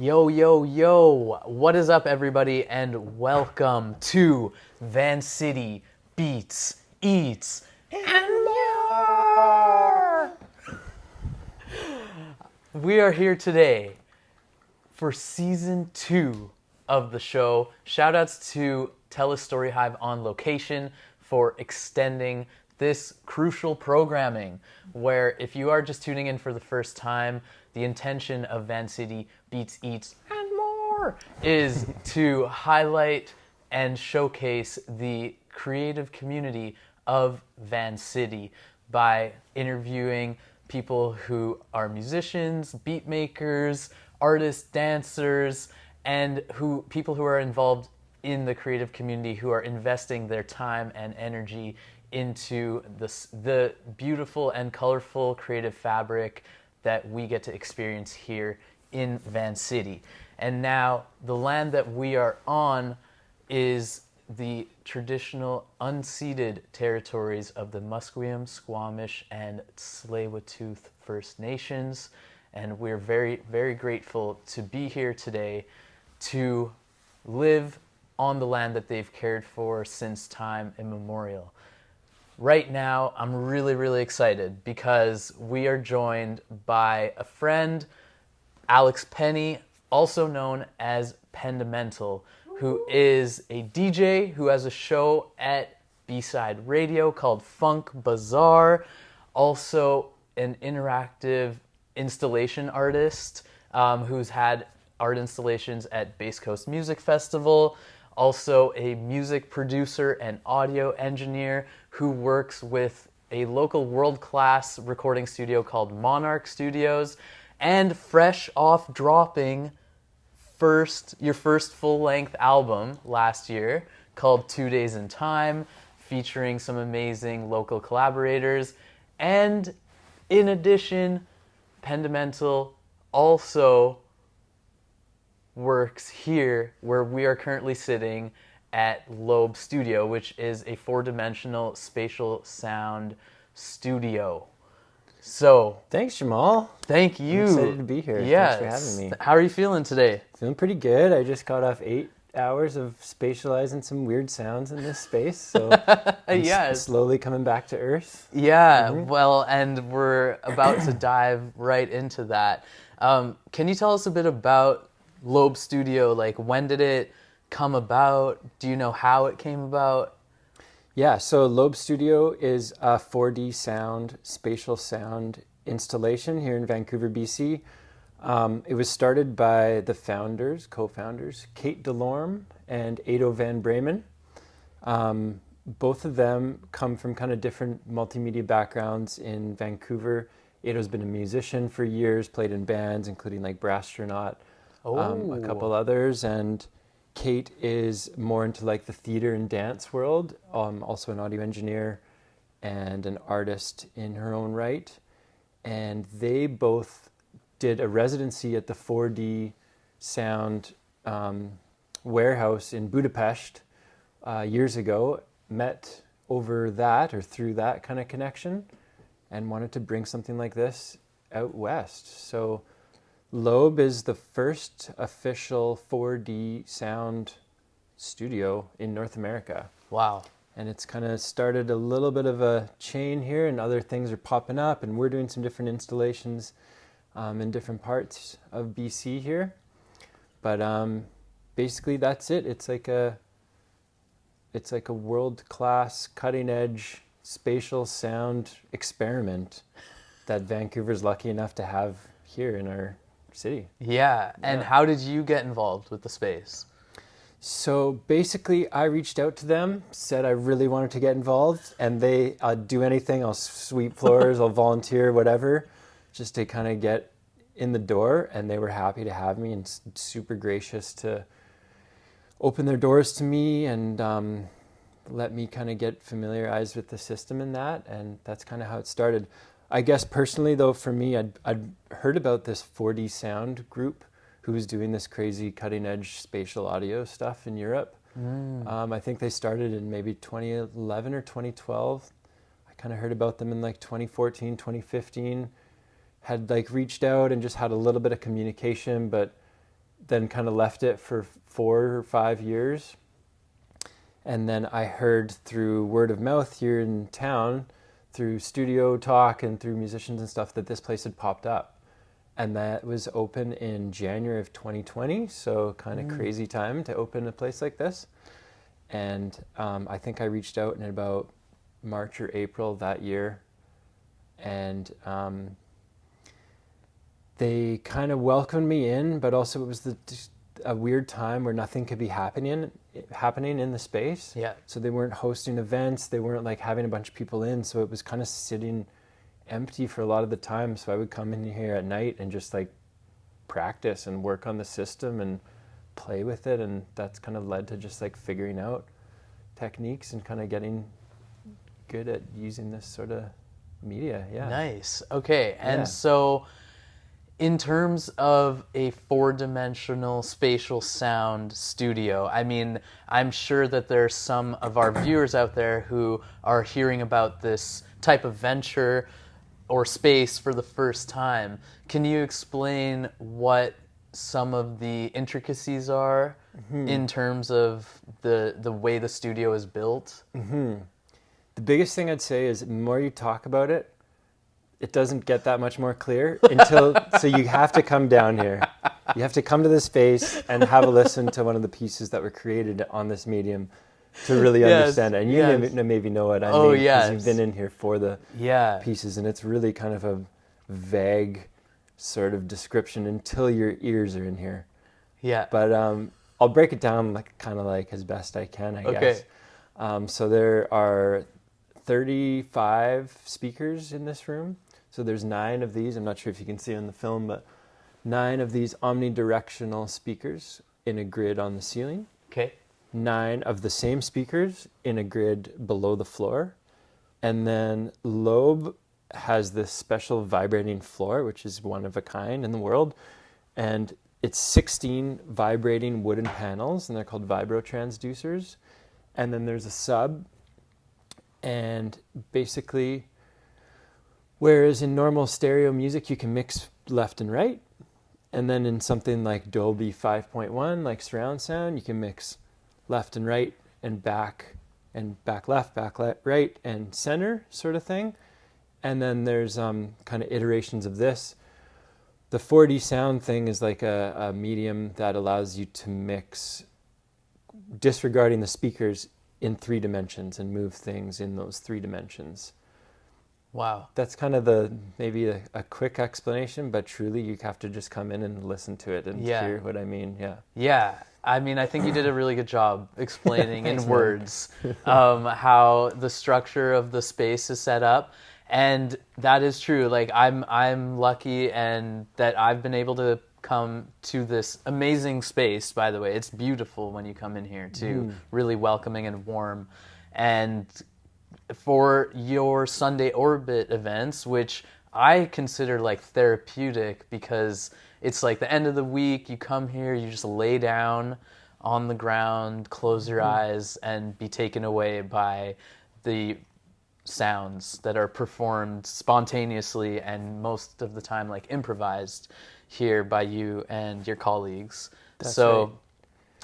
Yo, yo, yo, what is up, everybody, and welcome to Vancity Beats, Eats, and More! We are here today for Season 2 of the show. Shoutouts to TELUS STORYHIVE on location for extending this crucial programming, where if you are just tuning in for the first time, the intention of Vancity Beats, Eats, and More is to highlight and showcase the creative community of Vancity by interviewing people who are musicians, beat makers, artists, dancers, and people who are involved in the creative community who are investing their time and energy into the beautiful and colorful creative fabric that we get to experience here in Vancity. And now the land that we are on is the traditional unceded territories of the Musqueam, Squamish, and Tsleil-Waututh First Nations. And we're very, very grateful to be here today to live on the land that they've cared for since time immemorial. Right now, I'm really, really excited because we are joined by a friend, Alex Penney, also known as Pendamental, who is a DJ who has a show at B-Side Radio called Funk Bazaar, also an interactive installation artist who's had art installations at Bass Coast Music Festival, also a music producer and audio engineer who works with a local world-class recording studio called Monarch Studios, and fresh off dropping your first full-length album last year called 2 Days in Time, featuring some amazing local collaborators. And in addition, Pendamental also works here where we are currently sitting at Lobe Studio, which is a 4-dimensional spatial sound studio. So thanks, Jamal. Thank you. I'm excited to be here. Yes. Thanks for having me. How are you feeling today? Feeling pretty good. I just got off 8 hours of spatializing some weird sounds in this space, so I'm slowly coming back to Earth. Yeah, well, and we're about to dive right into that. Can you tell us a bit about Lobe Studio? Like, when did it come about? Do you know how it came about? Yeah, so Lobe Studio is a 4D sound, spatial sound installation here in Vancouver, BC. It was started by the co-founders, Kate Delorme and Ado Van Bremen. Both of them come from kind of different multimedia backgrounds in Vancouver. Ado's been a musician for years, played in bands, including like Brastronaut, a couple others, and Kate is more into like the theater and dance world, also an audio engineer and an artist in her own right. And they both did a residency at the 4D sound warehouse in Budapest years ago, met over that or through that kind of connection, and wanted to bring something like this out west. So Lobe is the first official 4D sound studio in North America. Wow. And it's kind of started a little bit of a chain here, and other things are popping up, and we're doing some different installations in different parts of BC here. But basically that's it. It's like a world-class, cutting-edge spatial sound experiment that Vancouver's lucky enough to have here in our city. Yeah, and how did you get involved with the space? So basically, I reached out to them, said I really wanted to get involved, and I'll do anything. I'll sweep floors, I'll volunteer, whatever, just to kind of get in the door. And they were happy to have me and super gracious to open their doors to me and let me kind of get familiarized with the system and that. And that's kind of how it started. I guess personally, though, for me, I'd heard about this 4D sound group who was doing this crazy cutting-edge spatial audio stuff in Europe. I think they started in maybe 2011 or 2012. I kind of heard about them in like 2014, 2015. Had like reached out and just had a little bit of communication, but then kind of left it for 4 or 5 years. And then I heard through word of mouth here in town, through studio talk and through musicians and stuff, that this place had popped up. And that was open in January of 2020, so kind of crazy time to open a place like this. And I think I reached out in about March or April that year. And they kind of welcomed me in, but also it was a weird time where nothing could be happening in the space. Yeah. So they weren't hosting events, they weren't like having a bunch of people in, so it was kind of sitting empty for a lot of the time. So I would come in here at night and just like practice and work on the system and play with it, and that's kind of led to just like figuring out techniques and kind of getting good at using this sort of media. Yeah. Nice. Okay. And Yeah. so in terms of a 4-dimensional spatial sound studio, I mean, I'm sure that there's some of our viewers out there who are hearing about this type of venture or space for the first time. Can you explain what some of the intricacies are in terms of the way the studio is built? The biggest thing I'd say is the more you talk about it, it doesn't get that much more clear so you have to come down here. You have to come to this space and have a listen to one of the pieces that were created on this medium to really understand it. And you maybe know what I mean, because you've been in here for the pieces, and it's really kind of a vague sort of description until your ears are in here. Yeah. But I'll break it down kind of as best I can, I guess. So there are 35 speakers in this room. So there's 9 of these. I'm not sure if you can see on the film, but 9 of these omnidirectional speakers in a grid on the ceiling. Okay. 9 of the same speakers in a grid below the floor. And then Lobe has this special vibrating floor, which is one of a kind in the world. And it's 16 vibrating wooden panels, and they're called vibrotransducers. And then there's a sub. And basically, whereas in normal stereo music, you can mix left and right. And then in something like Dolby 5.1, like surround sound, you can mix left and right and back left, right, and center sort of thing. And then there's kind of iterations of this. The 4D sound thing is like a medium that allows you to mix, disregarding the speakers, in 3 dimensions and move things in those 3 dimensions. Wow. That's kind of maybe a quick explanation, but truly you have to just come in and listen to it and hear what I mean. Yeah. Yeah. I mean, I think you did a really good job explaining in words how the structure of the space is set up. And that is true. Like I'm lucky and that I've been able to come to this amazing space. By the way, it's beautiful when you come in here too. Really welcoming and warm. And for your Sunday Orbit events, which I consider like therapeutic, because it's like the end of the week, you come here, you just lay down on the ground, close your eyes, and be taken away by the sounds that are performed spontaneously and most of the time like improvised here by you and your colleagues. That's so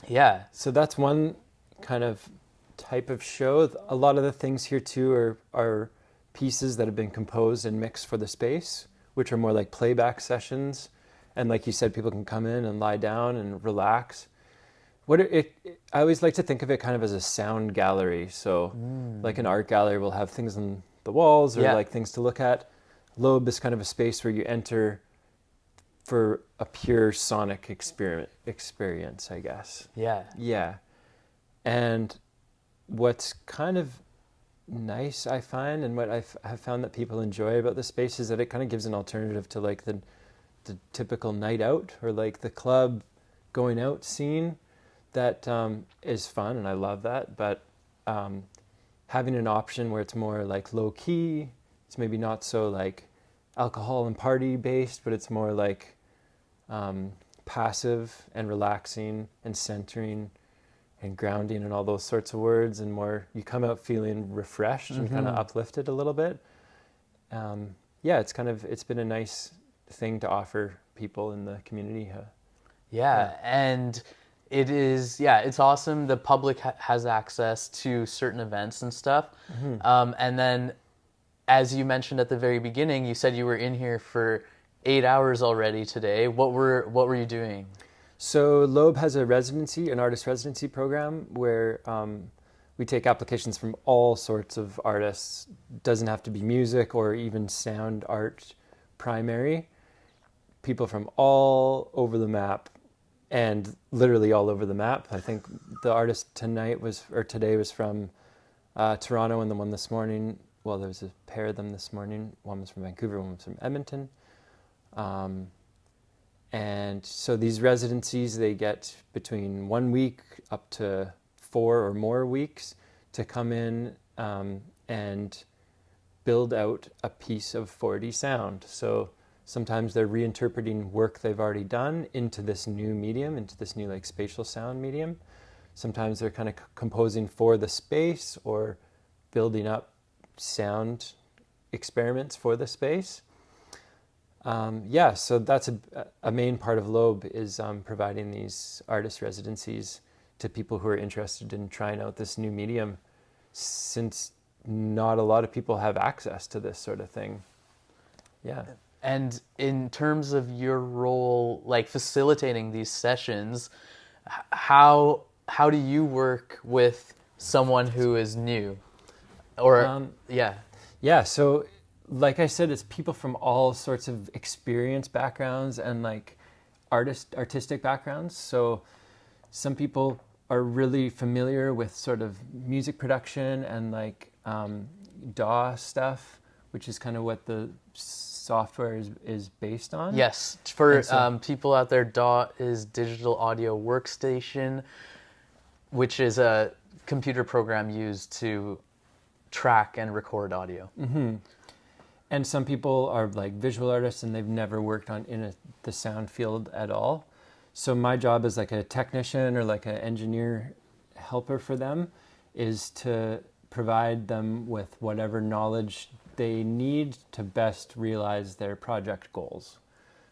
right. Yeah. So that's one kind of type of show. A lot of the things here too are pieces that have been composed and mixed for the space, which are more like playback sessions. And like you said, people can come in and lie down and relax. I always like to think of it kind of as a sound gallery. So like an art gallery will have things on the walls or like things to look at. Lobe is kind of a space where you enter for a pure sonic experience, I guess. Yeah. Yeah. And what's kind of nice, I find, and what have found that people enjoy about the space is that it kind of gives an alternative to like the typical night out or like the club going out scene that is fun, and I love that. But having an option where it's more like low key, it's maybe not so like alcohol and party based, but it's more like passive and relaxing and centering and grounding and all those sorts of words, and more you come out feeling refreshed and kind of uplifted a little bit. It's been a nice thing to offer people in the community. Yeah, and it is, yeah, it's awesome. The public has access to certain events and stuff. And then, as you mentioned at the very beginning, you said you were in here for 8 hours already today. What were you doing? So Lobe has a residency, an artist residency program where we take applications from all sorts of artists. Doesn't have to be music or even sound art primary. People from all over the map, and literally all over the map. I think the artist today was from Toronto, and the one this morning, well, there was a pair of them this morning. One was from Vancouver, one was from Edmonton. And so these residencies, they get between 1 week up to 4 or more weeks to come in and build out a piece of 4D sound. So sometimes they're reinterpreting work they've already done into this new medium, into this new like spatial sound medium. Sometimes they're kind of composing for the space or building up sound experiments for the space. So that's a main part of Lobe is providing these artist residencies to people who are interested in trying out this new medium, since not a lot of people have access to this sort of thing. Yeah. And in terms of your role, like facilitating these sessions, how do you work with someone who is new? Or Yeah, so like I said, it's people from all sorts of experience backgrounds and like artistic backgrounds. So some people are really familiar with sort of music production and like DAW stuff, which is kind of what the software is based on. Yes, for people out there, DAW is Digital Audio Workstation, which is a computer program used to track and record audio. Mm-hmm. And some people are like visual artists and they've never worked the sound field at all. So my job as like a technician or like an engineer helper for them is to provide them with whatever knowledge they need to best realize their project goals.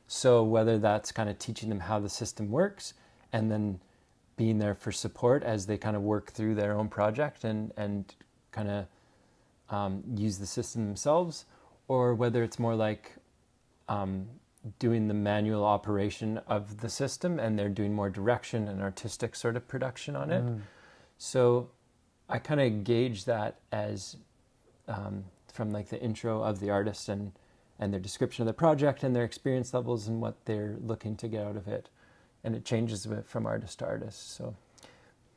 So whether that's kind of teaching them how the system works and then being there for support as they kind of work through their own project and kind of use the system themselves, or whether it's more like doing the manual operation of the system and they're doing more direction and artistic sort of production on it. So I kind of gauge that as from like the intro of the artist and their description of the project and their experience levels and what they're looking to get out of it. And it changes a bit from artist to artist. So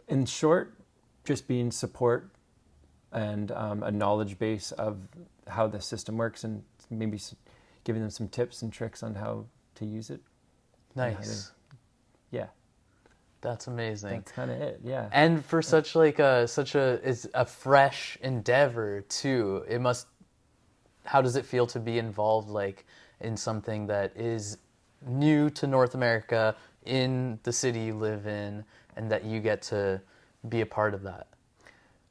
in short, just being support and a knowledge base of how the system works and maybe giving them some tips and tricks on how to use it. Nice. Yeah. That's amazing. That's kind of it, yeah. And for such a fresh endeavor too, how does it feel to be involved like in something that is new to North America in the city you live in and that you get to be a part of that?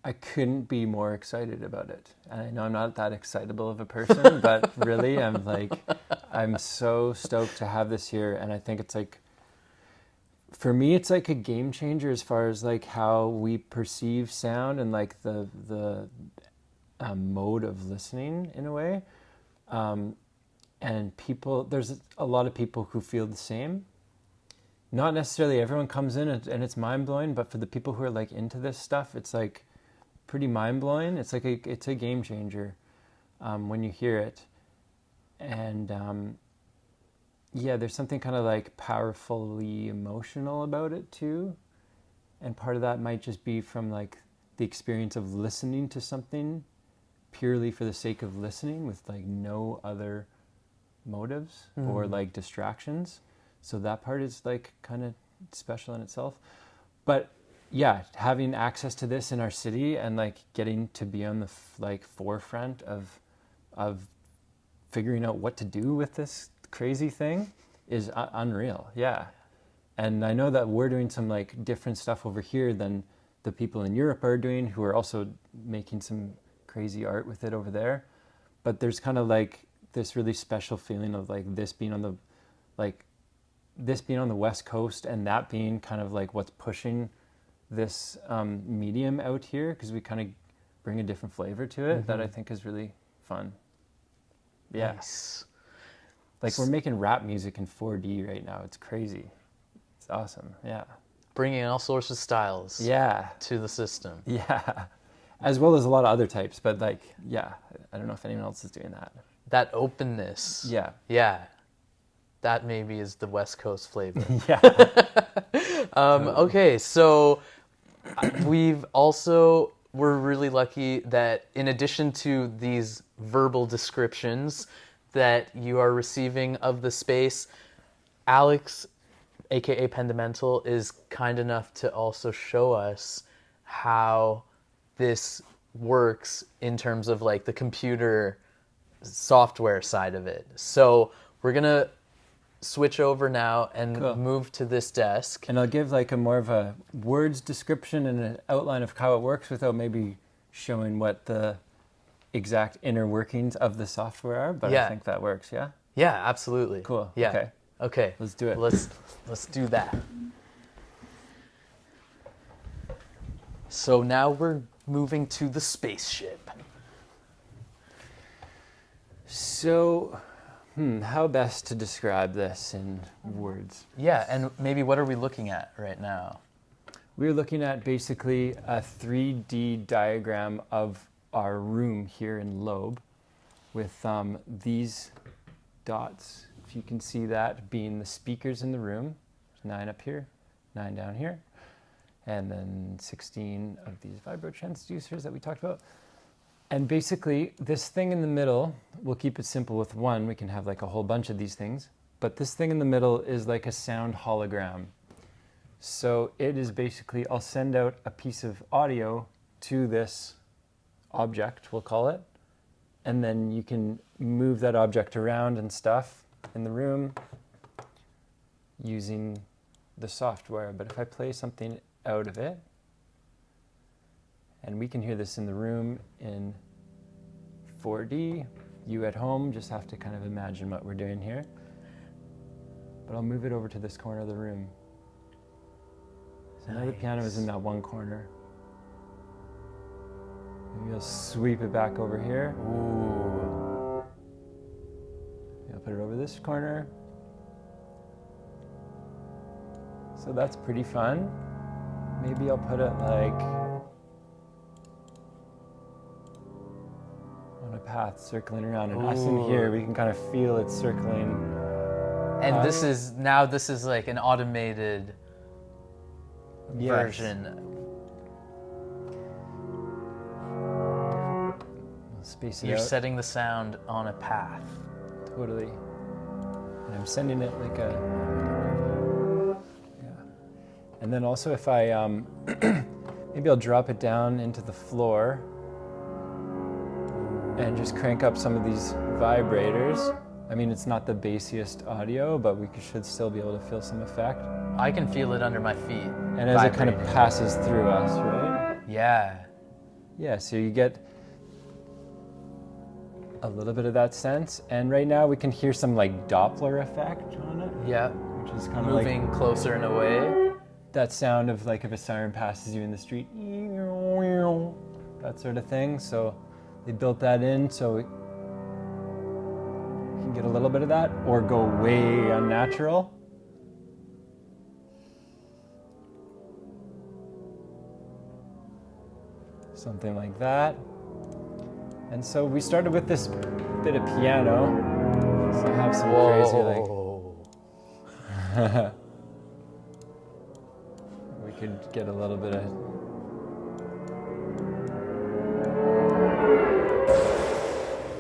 I couldn't be more excited about it. And I know I'm not that excitable of a person, but really I'm so stoked to have this here. And I think it's like, for me, it's like a game changer as far as like how we perceive sound and like the mode of listening in a way. And there's a lot of people who feel the same. Not necessarily everyone comes in and it's mind blowing, but for the people who are like into this stuff, it's like pretty mind blowing. It's like it's a game changer when you hear it, and there's something kind of like powerfully emotional about it too. And part of that might just be from like the experience of listening to something purely for the sake of listening with like no other motives or like distractions. So that part is like kind of special in itself. But yeah, having access to this in our city and like getting to be on the forefront of figuring out what to do with this crazy thing is unreal. Yeah. And I know that we're doing some like different stuff over here than the people in Europe are doing, who are also making some crazy art with it over there. But there's kind of like this really special feeling of like this being on the like this being on the West Coast and that being kind of like what's pushing this medium out here, because we kind of bring a different flavor to it that I think is really fun. Yeah. Nice. Like we're making rap music in 4D right now. It's crazy. It's awesome. Yeah. Bringing all sorts of styles to the system. Yeah. As well as a lot of other types, but like, yeah, I don't know if anyone else is doing that. That openness. Yeah. Yeah. That maybe is the West Coast flavor. Yeah. Okay, so we're really lucky that in addition to these verbal descriptions that you are receiving of the space, Alex, aka Pendamental, is kind enough to also show us how this works in terms of like the computer software side of it. So we're gonna switch over now and move to this desk. And I'll give like a more of a words description and an outline of how it works without maybe showing what the exact inner workings of the software are, but I think that works, yeah? Yeah, absolutely. Cool. Yeah. Okay. Let's do it. Let's do that. So now we're moving to the spaceship. So, how best to describe this in words? Yeah, and maybe what are we looking at right now? We're looking at basically a 3D diagram of our room here in Lobe with these dots, if you can see that, being the speakers in the room. There's 9 up here, 9 down here, and then 16 of these vibro transducers that we talked about. And basically, this thing in the middle, we'll keep it simple with one. We can have like a whole bunch of these things. But this thing in the middle is like a sound hologram. So it is basically, I'll send out a piece of audio to this object, we'll call it. And then you can move that object around and stuff in the room using the software. But if I play something out of it, and we can hear this in the room in 4D. You at home just have to kind of imagine what we're doing here. But I'll move it over to this corner of the room. So now the piano is in that one corner. Maybe I'll sweep it back over here. Ooh. Maybe I'll put it over this corner. So that's pretty fun. Maybe I'll put it like on a path circling around, and us in here we can kind of feel it circling. And this is like an automated version. I'll space it You're out. setting the sound on a path. Totally. And I'm sending it like a, yeah. And then also if I, maybe I'll drop it down into the floor and just crank up some of these vibrators. I mean, it's not the bassiest audio, but we should still be able to feel some effect. I can feel it under my feet. And as it kind of passes through us, right? Yeah. Yeah, so you get a little bit of that sense. And right now we can hear some like Doppler effect on it. Yeah. Which is kind of moving like closer and away. that sound of like if a siren passes you in the street, that sort of thing. So they built that in so you can get a little bit of that or go way unnatural. Something like that. And so we started with this bit of piano. So I have some crazy like we could get a little bit of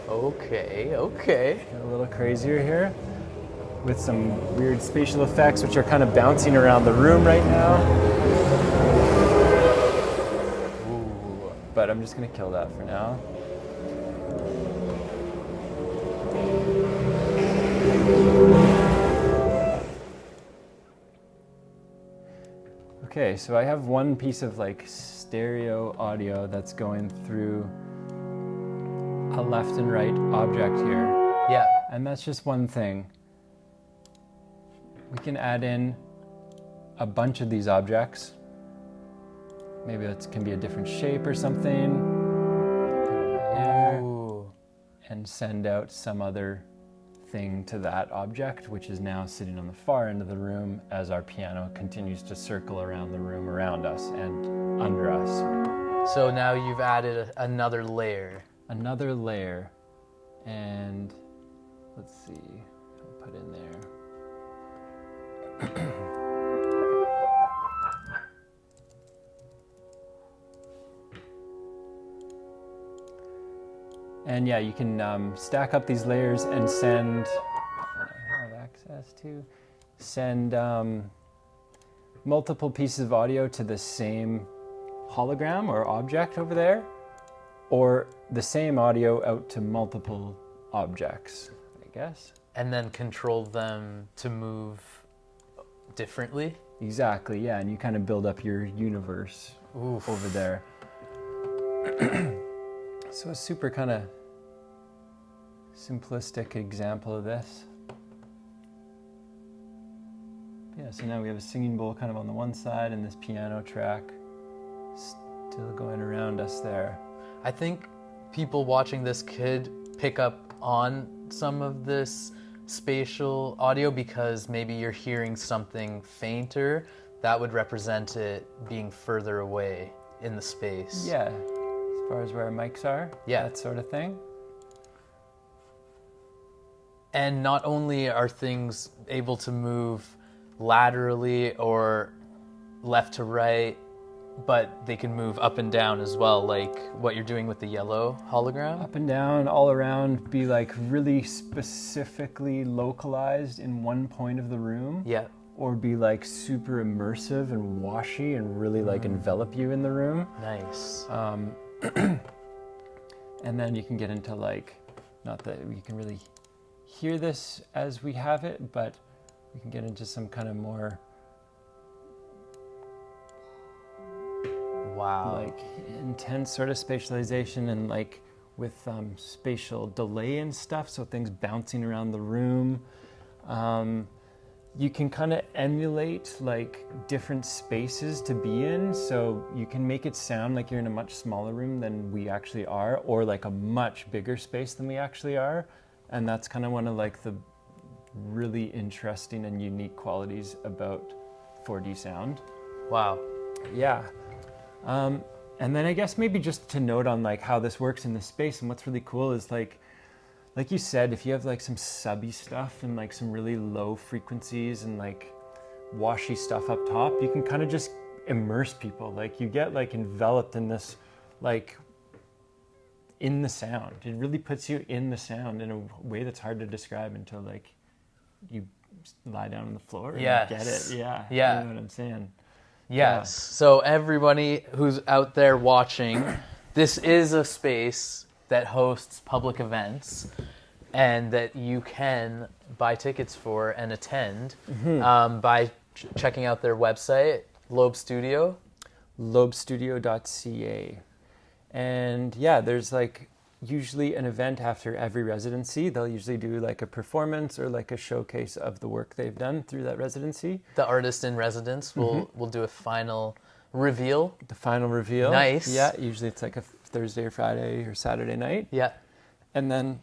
Okay. get a little crazier here with some weird spatial effects which are kind of bouncing around the room right now. Ooh. But I'm just gonna kill that for now. Okay, so I have one piece of like stereo audio that's going through a left and right object here. Yeah. And that's just one thing. we can add in a bunch of these objects. Maybe it can be a different shape or something. Ooh. And send out some other thing to that object, which is now sitting on the far end of the room as our piano continues to circle around the room around us and under us. So now you've added another layer. Another layer. And let's see, I'll put in there. And yeah, you can stack up these layers and send, I have access to, send multiple pieces of audio to the same hologram or object over there, or the same audio out to multiple objects, I guess. And then control them to move differently? Exactly, yeah, and you kind of build up your universe over there. So a super kind of simplistic example of this. Yeah, so now we have a singing bowl kind of on the one side and this piano track still going around us there. I think people watching this could pick up on some of this spatial audio because maybe you're hearing something fainter that would represent it being further away in the space. Yeah, as far as where our mics are, yeah, that sort of thing. And not only are things able to move laterally or left to right, but they can move up and down as well, like what you're doing with the yellow hologram. Up and down, all around, be like really specifically localized in one point of the room. Yeah. Or be like super immersive and washy and really like envelop you in the room. Nice. And then you can get into like, not that you can really hear this as we have it, but we can get into some kind of more like intense sort of spatialization and like with spatial delay and stuff, so things bouncing around the room. You can kind of emulate like different spaces to be in, so you can make it sound like you're in a much smaller room than we actually are, or like a much bigger space than we actually are. And that's kind of one of like the really interesting and unique qualities about 4D sound. Wow. Yeah. And then I guess maybe just to note on like how this works in the space, and what's really cool is like you said, if you have like some subby stuff and like some really low frequencies and like washy stuff up top, you can kind of just immerse people. Like you get like enveloped in this, like in the sound. It really puts you in the sound in a way that's hard to describe until like you lie down on the floor and get it. Yeah. Yeah. You know what I'm saying? Yes. Yeah. So everybody who's out there watching, this is a space that hosts public events and that you can buy tickets for and attend by checking out their website, Lobe Studio. Lobestudio.ca. And yeah, there's like usually an event after every residency. They'll usually do like a performance or like a showcase of the work they've done through that residency. The artist in residence will do a final reveal. The final reveal. Nice. Yeah, usually it's like a Thursday or Friday or Saturday night. Yeah. And then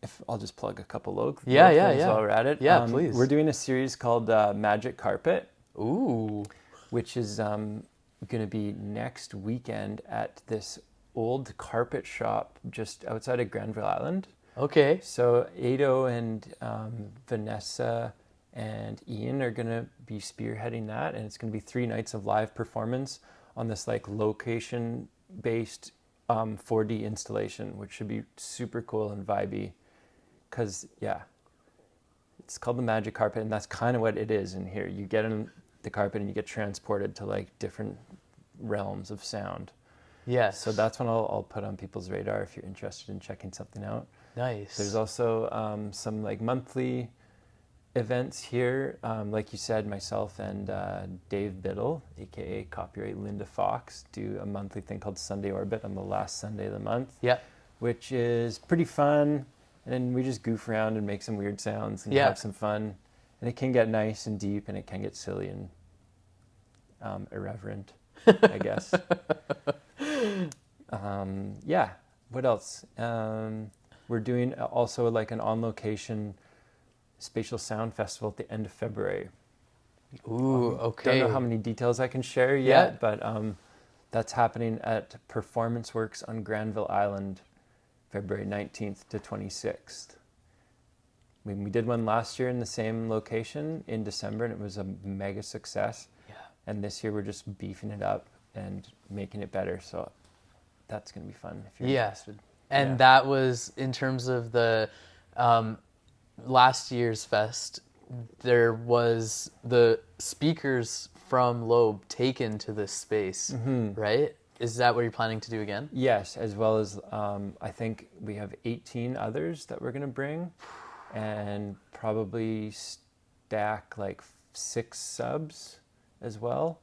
if I'll just plug a couple local things while we're at it. Yeah, please. We're doing a series called Magic Carpet. Ooh. Which is going to be next weekend at this old carpet shop just outside of Granville Island. Okay. So Ado and Vanessa and Ian are going to be spearheading that, and it's going to be 3 nights of live performance on this like location-based 4D installation, which should be super cool and vibey. Because, yeah, it's called the Magic Carpet, and that's kind of what it is in here. You get in the carpet and you get transported to like different realms of sound. Yes. So that's one I'll put on people's radar if you're interested in checking something out. Nice. There's also some like monthly events here. Like you said, myself and Dave Biddle, aka Copyright Linda Fox, do a monthly thing called Sunday Orbit on the last Sunday of the month. Yeah. Which is pretty fun. And then we just goof around and make some weird sounds and have some fun. And it can get nice and deep, and it can get silly and irreverent, I guess. Yeah. What else? We're doing also like an on-location spatial sound festival at the end of February. Ooh, okay. Don't know how many details I can share Yeah. yet, but that's happening at Performance Works on Granville Island, February 19th to 26th. We did one last year in the same location in December, and it was a mega success. Yeah. And this year we're just beefing it up and making it better. So that's going to be fun if you're interested. And that was in terms of the last year's fest. There was the speakers from Lobe taken to this space, right? Is that what you're planning to do again? Yes, as well as I think we have 18 others that we're going to bring, and probably stack like 6 subs as well,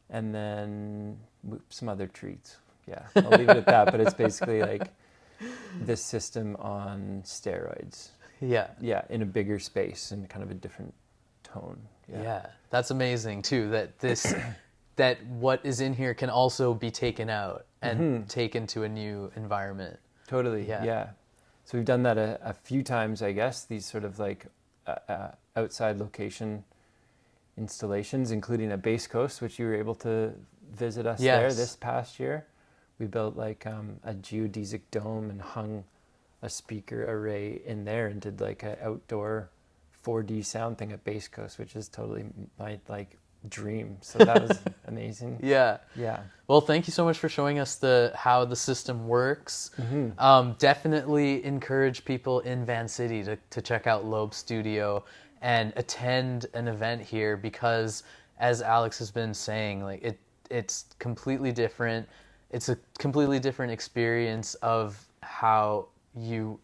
and then some other treats. Yeah, I'll leave it at that, but it's basically like this system on steroids. Yeah. Yeah, in a bigger space and kind of a different tone. Yeah. That's amazing too, that this that what is in here can also be taken out and taken to a new environment. Totally. Yeah. So we've done that a few times, I guess, these sort of like outside location installations, including at Base Coast, which you were able to visit us there this past year. We built like a geodesic dome and hung a speaker array in there and did like an outdoor 4D sound thing at Base Coast, which is totally my like dream. So that was amazing. Yeah. Yeah. Well, thank you so much for showing us how the system works. Definitely encourage people in Vancity to check out Lobe Studio and attend an event here, because as Alex has been saying, like it's completely different. It's a completely different experience of how you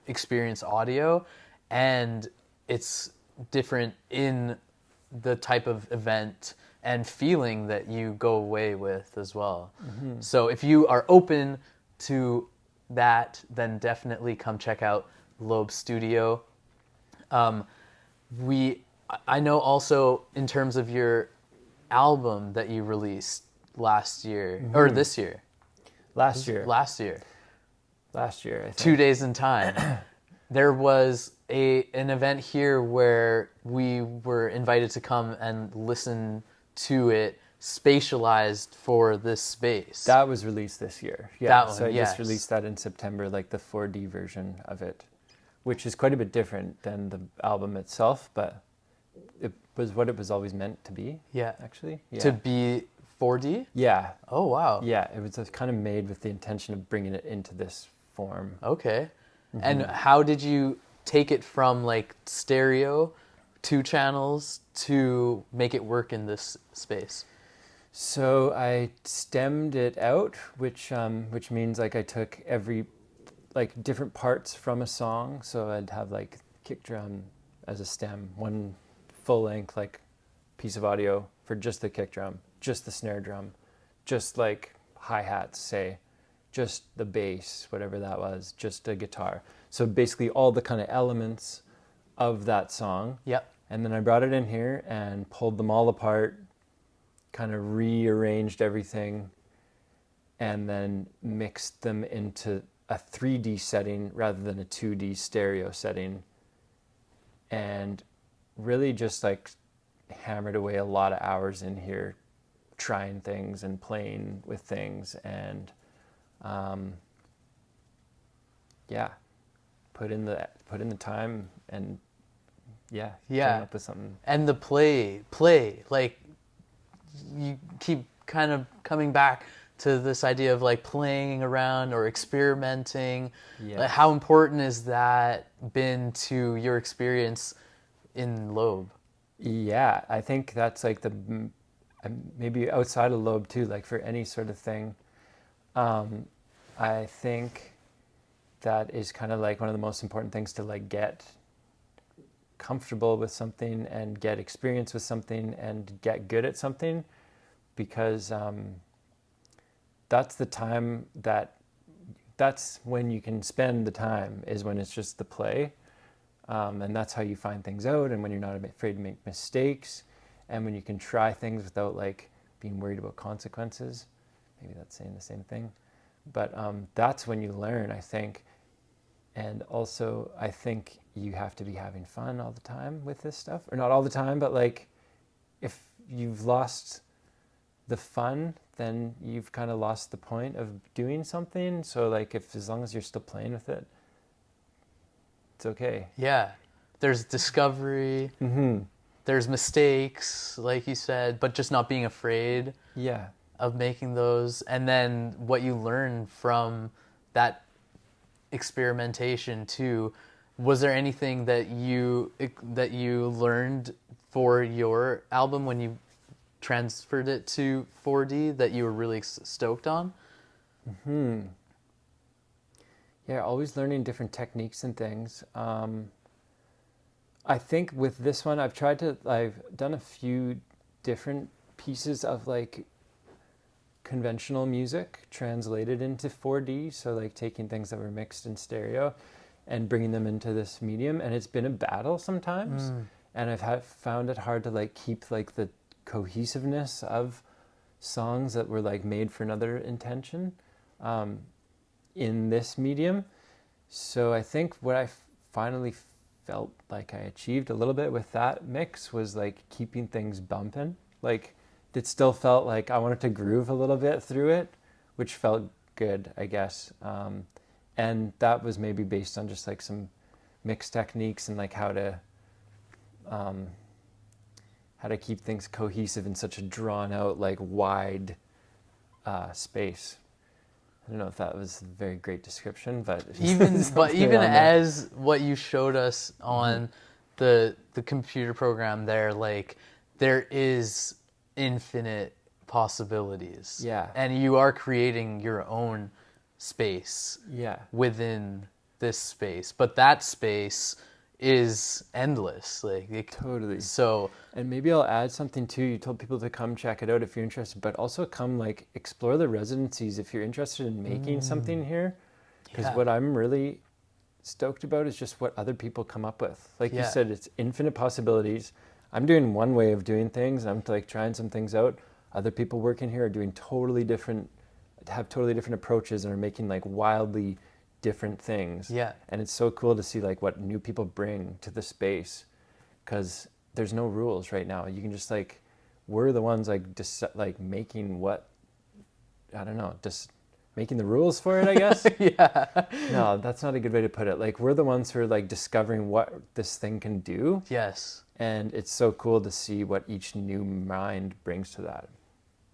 experience audio, and it's different in the type of event and feeling that you go away with as well. So if you are open to that, then definitely come check out Lobe Studio. I know also in terms of your album that you released last year, or this year. Last year, I think. 2 Days in Time. There was an event here where we were invited to come and listen to it spatialized for this space. That was released this year. Yeah, that one, so I just released that in September, like the 4D version of it, which is quite a bit different than the album itself, but it was what it was always meant to be. Yeah. Actually. Yeah. To be 4D? Yeah. Oh, wow. Yeah, it was kind of made with the intention of bringing it into this form. Okay. And how did you take it from like stereo, 2 channels, to make it work in this space? So I stemmed it out, which means like I took different parts from a song. So I'd have like kick drum as a stem, one full length like piece of audio for just the kick drum, just the snare drum, just like hi-hats, say, just the bass, whatever that was, just a guitar. So basically all the kind of elements of that song. Yep. And then I brought it in here and pulled them all apart, kind of rearranged everything, and then mixed them into a 3D setting rather than a 2D stereo setting. And really just like hammered away a lot of hours in here trying things and playing with things, and put in the time and came up with something. And the play, like you keep kind of coming back to this idea of like playing around or experimenting. Yes. Like, how important has that been to your experience in Lobe? Yeah, I think that's like maybe outside of Lobe too, like for any sort of thing. I think that is kind of like one of the most important things, to like get comfortable with something and get experience with something and get good at something, because that's the time that's when you can spend the time, is when it's just the play. And that's how you find things out, and when you're not afraid to make mistakes, and when you can try things without like being worried about consequences. Maybe that's saying the same thing. But that's when you learn, I think. And also, I think you have to be having fun all the time with this stuff. Or not all the time, but like if you've lost the fun, then you've kind of lost the point of doing something. So like as long as you're still playing with it, it's okay. Yeah. There's discovery. Mm-hmm. There's mistakes, like you said, but just not being afraid Yeah. of making those. And then what you learn from that experimentation too. Was there anything that you learned for your album when you transferred it to 4D that you were really stoked on? Yeah, always learning different techniques and things. I think with this one, I've done a few different pieces of like conventional music translated into 4D. So like taking things that were mixed in stereo and bringing them into this medium. And it's been a battle sometimes. And I've found it hard to like keep like the cohesiveness of songs that were like made for another intention in this medium. So I think what I finally felt like I achieved a little bit with that mix was like keeping things bumping. Like it still felt like I wanted to groove a little bit through it, which felt good, I guess. And that was maybe based on just like some mix techniques and like how to keep things cohesive in such a drawn out, like wide space. I don't know if that was a very great description, but even as what you showed us on the computer program there, like there is infinite possibilities. Yeah. And you are creating your own space within this space. But that space is endless. Totally. So, and maybe I'll add something too. You told people to come check it out if you're interested, but also come like explore the residencies if you're interested in making something here. Because what I'm really stoked about is just what other people come up with. Like you said, it's infinite possibilities. I'm doing one way of doing things, and I'm like trying some things out. Other people working here are doing have totally different approaches and are making like wildly different things. Yeah. And it's so cool to see like what new people bring to the space, because there's no rules right now. You can just like, we're the ones like like making making the rules for it, I guess. yeah. No, that's not a good way to put it. Like we're the ones who are like discovering what this thing can do. Yes. And it's so cool to see what each new mind brings to that.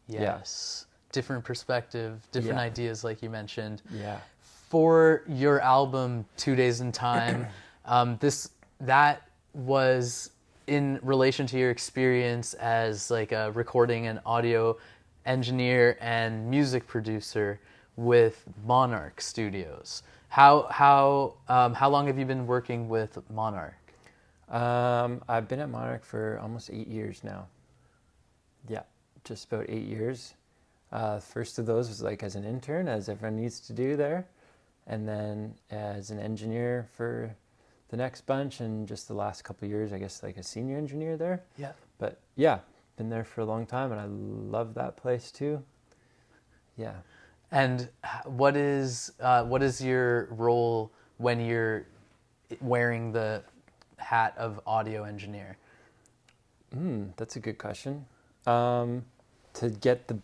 Yes. Different perspective, different ideas, like you mentioned. Yeah. For your album, 2 Days in Time, that was in relation to your experience as like a recording and audio engineer and music producer with Monarch Studios. How long have you been working with Monarch? I've been at Monarch for almost 8 years now. Yeah, just about 8 years. First of those was like as an intern, as everyone needs to do there. And then as an engineer for the next bunch, and just the last couple of years, I guess like a senior engineer there. Yeah. But yeah, been there for a long time, and I love that place too. Yeah. And what is your role when you're wearing the hat of audio engineer? That's a good question. To get the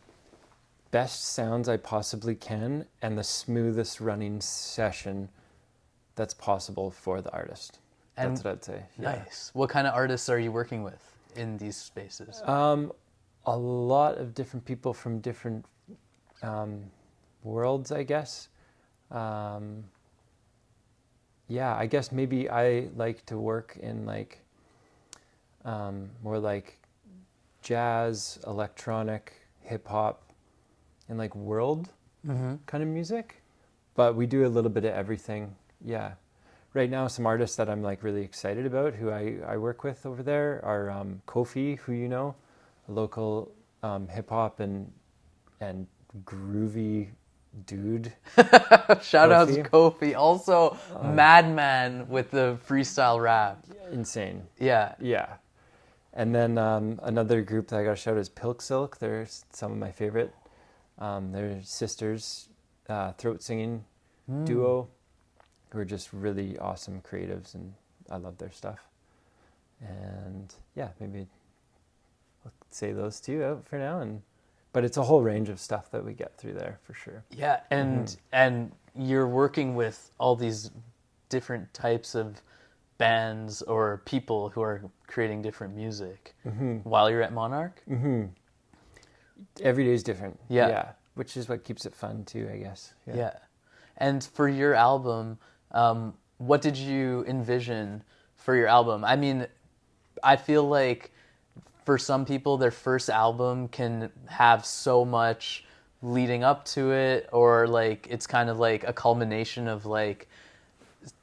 best sounds I possibly can and the smoothest running session that's possible for the artist. That's what I'd say. Nice. What kind of artists are you working with in these spaces? A lot of different people from different worlds, I guess. I guess maybe I like to work in like more like jazz, electronic, hip hop, and like world kind of music. But we do a little bit of everything. Yeah. Right now, some artists that I'm like really excited about who I work with over there are Kofi, who you know, a local hip hop and groovy dude. Shout outs Kofi. Also, madman with the freestyle rap. Insane. Yeah. Yeah. And then another group that I got to shout out is Pilk Silk. They're some of my favorite. They're sisters, throat singing duo, who are just really awesome creatives, and I love their stuff. And yeah, maybe I'll say those two out for now. But it's a whole range of stuff that we get through there for sure. Yeah, and you're working with all these different types of bands or people who are creating different music while you're at Monarch. Every day is different. Yeah, which is what keeps it fun too, I guess. Yeah. And for your album, what did you envision for your album? I mean, I feel like for some people, their first album can have so much leading up to it, or like it's kind of like a culmination of like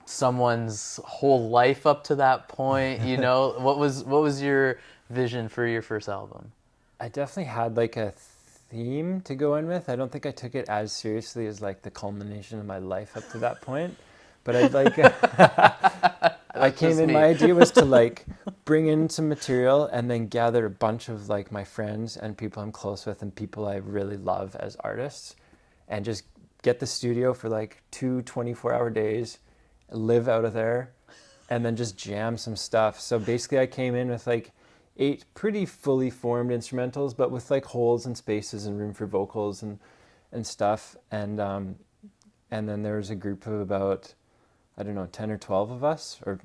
someone's whole life up to that point. You know, what was your vision for your first album? I definitely had like a theme to go in with. I don't think I took it as seriously as like the culmination of my life up to that point, but I'd like I came in, my idea was to like bring in some material and then gather a bunch of like my friends and people I'm close with and people I really love as artists, and just get the studio for like 2 24-hour days, live out of there, and then just jam some stuff. So basically I came in with like 8 pretty fully formed instrumentals, but with like holes and spaces and room for vocals and stuff. And then there was a group of about, I don't know, 10 or 12 of us, or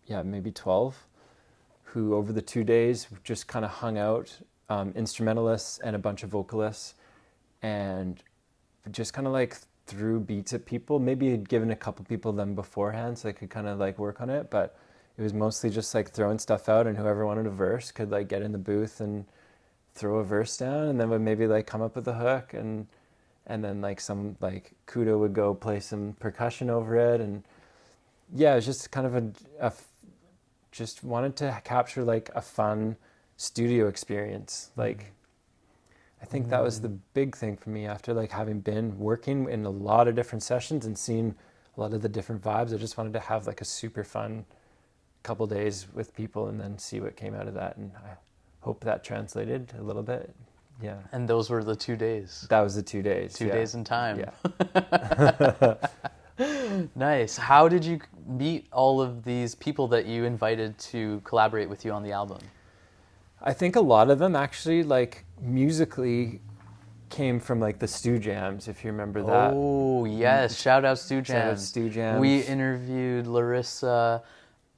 yeah, maybe 12, who over the 2 days just kind of hung out, instrumentalists and a bunch of vocalists, and just kind of like threw beats at people. Maybe had given a couple people them beforehand so they could kind of like work on it, but it was mostly just like throwing stuff out, and whoever wanted a verse could like get in the booth and throw a verse down, and then would maybe like come up with a hook, and then like some like Kudo would go play some percussion over it. And yeah, it was just kind of just wanted to capture like a fun studio experience. Like I think that was the big thing for me after like having been working in a lot of different sessions and seeing a lot of the different vibes. I just wanted to have like a super fun couple days with people and then see what came out of that, and I hope that translated a little bit. Yeah. And those were the 2 days. That was the 2 days. 2 days in time. Yeah. Nice. How did you meet all of these people that you invited to collaborate with you on the album? I think a lot of them actually like musically came from like the Stew Jams, if you remember that. Oh yes, shout out Stew Jams. Shout out Stew Jams. We interviewed Larissa.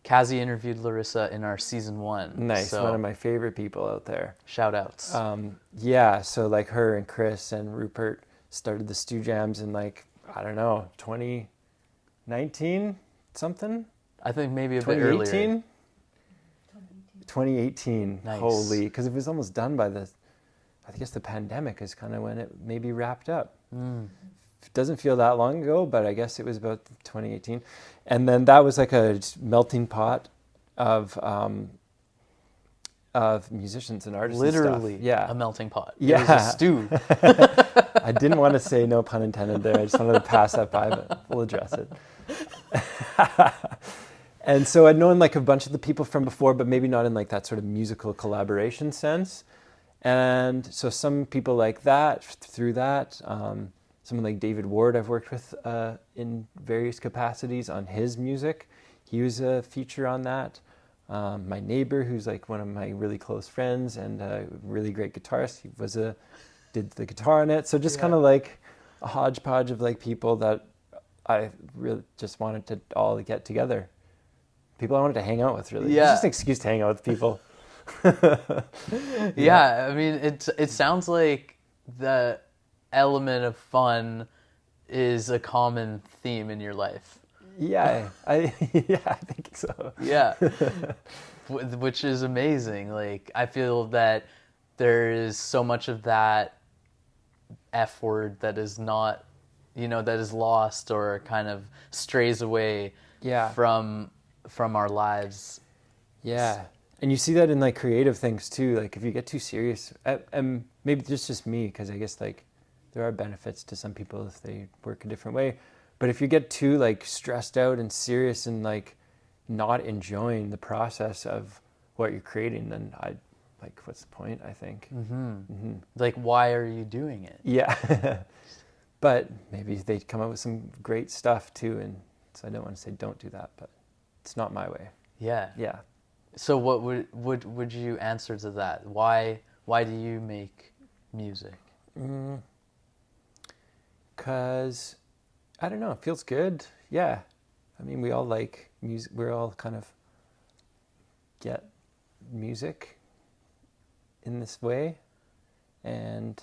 Kazi interviewed Larissa in our season 1. Nice, so, one of my favorite people out there. Shout outs. Yeah, so like her and Chris and Rupert started the Stew Jams in like, I don't know, 2019 something? I think maybe a bit earlier. 2018. Nice. Holy, because it was almost done by I guess the pandemic is kind of when it maybe wrapped up. It doesn't feel that long ago, but I guess it was about 2018. And then that was like a melting pot of musicians and artists. Literally, and stuff. Yeah, a melting pot. Yeah, it was a stew. I didn't want to say no pun intended there. I just wanted to pass that by, but we'll address it. And so I'd known like a bunch of the people from before, but maybe not in like that sort of musical collaboration sense. And so some people like that, through that, someone like David Ward I've worked with in various capacities on his music. He was a feature on that. My neighbor, who's like one of my really close friends and a really great guitarist, he did the guitar on it. So just kind of like a hodgepodge of like people that I really just wanted to all get together. People I wanted to hang out with, really. Yeah. It's just an excuse to hang out with people. Yeah, I mean, it sounds like the element of fun is a common theme in your life. Yeah, I think so. Yeah, which is amazing. Like, I feel that there is so much of that F word that is not, that is lost or kind of strays away from our lives. Yeah. And you see that in like creative things too. Like if you get too serious, and maybe just me, because I guess like there are benefits to some people if they work a different way. But if you get too like stressed out and serious and like not enjoying the process of what you're creating, then what's the point, I think. Like, why are you doing it? Yeah. But maybe they come up with some great stuff too, and so I don't want to say don't do that, but it's not my way. Yeah. Yeah. So what would you answer to that? Why do you make music? 'Cause I don't know, it feels good. Yeah. I mean, we all like music. We're all kind of get music in this way, and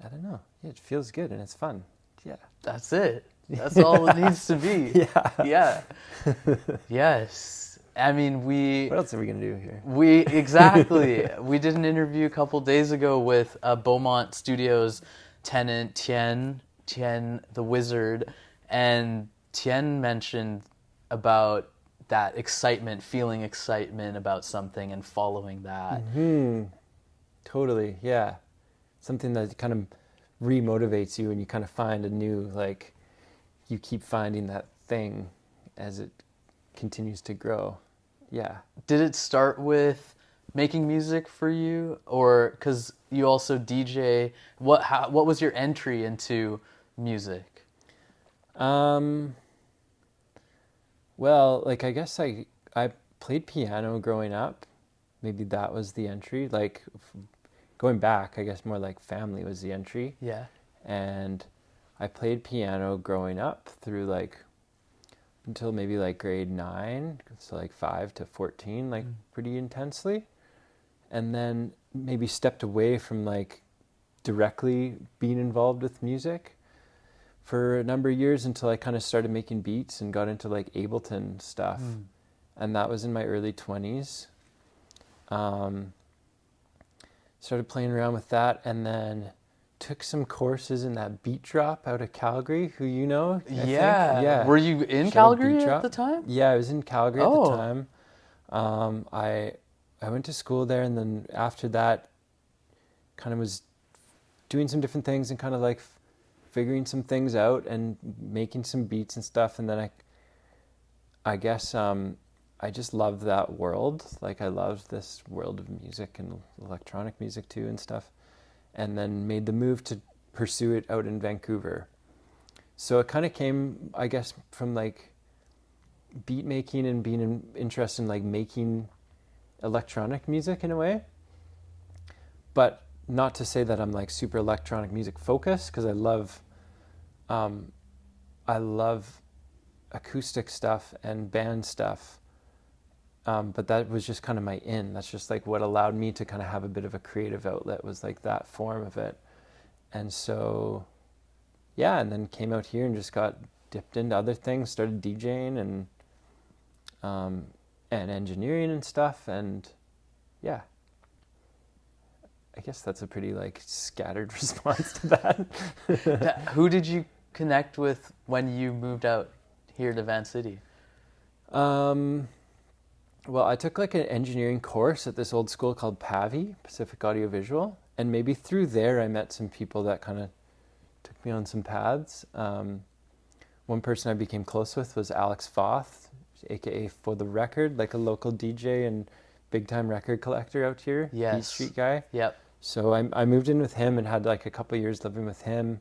I don't know. Yeah, it feels good and it's fun. Yeah. That's it. That's all it needs to be. Yeah. Yeah. Yes. I mean, What else are we gonna do here? Exactly. We did an interview a couple days ago with Beaumont Studios tenant Tien the Wizard, and Tien mentioned about that excitement, feeling excitement about something and following that. Totally, yeah. Something that kind of remotivates you, and you kind of find a new, like, you keep finding that thing as it continues to grow. Yeah. Did it start with making music for you, or because you also DJ? What was your entry into music? Well, like, I guess I played piano growing up. Maybe that was the entry. Like, going back, I guess more like family was the entry. Yeah. And I played piano growing up through like until maybe like grade 9, so like 5 to 14, like pretty intensely. And then maybe stepped away from like directly being involved with music for a number of years until I kind of started making beats and got into like Ableton stuff. And that was in my early 20s. Started playing around with that, and then took some courses in that Beat Drop out of Calgary, who you know, I think. Yeah. Were you in Shout out Calgary Beat at Drop. the time? Yeah, I was in Calgary at Oh. the time. I went to school there, and then after that, kind of was doing some different things and kind of like figuring some things out and making some beats and stuff. And then I guess I just loved that world. Like, I loved this world of music and electronic music too and stuff. And then made the move to pursue it out in Vancouver. So it kind of came, I guess, from like beat making and being interested in like making electronic music in a way. But not to say that I'm like super electronic music focused, because I love acoustic stuff and band stuff. But that was just kind of my in. That's just like what allowed me to kind of have a bit of a creative outlet, was like that form of it. And so, yeah, and then came out here and just got dipped into other things, started DJing and engineering and stuff. And yeah, I guess that's a pretty like scattered response to that. Who did you connect with when you moved out here to Vancity? Well, I took like an engineering course at this old school called PAVI, Pacific Audiovisual, and maybe through there I met some people that kind of took me on some paths. One person I became close with was Alex Foth, aka For the Record, like a local DJ and big time record collector out here. Yes. East Street guy. Yep. So I moved in with him and had like a couple of years living with him,